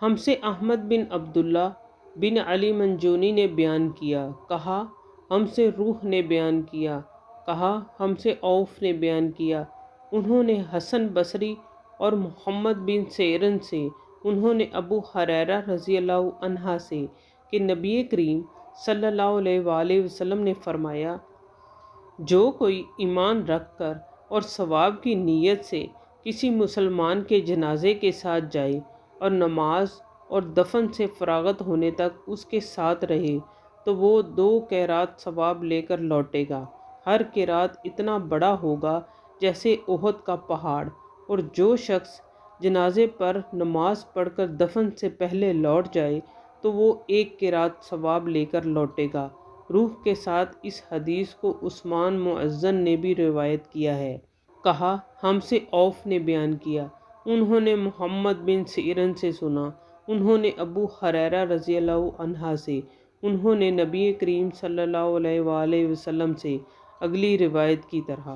ہم سے احمد بن عبداللہ بن علی منجونی نے بیان کیا، کہا ہم سے روح نے بیان کیا، کہا ہم سے عوف نے بیان کیا، انہوں نے حسن بصری اور محمد بن سیرن سے، انہوں نے ابو ہریرہ رضی اللہ عنہ سے کہ نبی کریم صلی اللہ علیہ وآلہ وسلم نے فرمایا، جو کوئی ایمان رکھ کر اور ثواب کی نیت سے کسی مسلمان کے جنازے کے ساتھ جائے اور نماز اور دفن سے فراغت ہونے تک اس کے ساتھ رہے تو وہ 2 قیرات ثواب لے کر لوٹے گا۔ ہر قیرات اتنا بڑا ہوگا جیسے احد کا پہاڑ، اور جو شخص جنازے پر نماز پڑھ کر دفن سے پہلے لوٹ جائے تو وہ 1 قیرات ثواب لے کر لوٹے گا۔ روح کے ساتھ اس حدیث کو عثمان مؤذن نے بھی روایت کیا ہے۔ کہا ہم سے عوف نے بیان کیا، انہوں نے محمد بن سیرن سے سنا، انہوں نے ابو ہریرہ رضی اللہ عنہ سے، انہوں نے نبی کریم صلی اللہ علیہ وآلہ وسلم سے، اگلی روایت کی طرح۔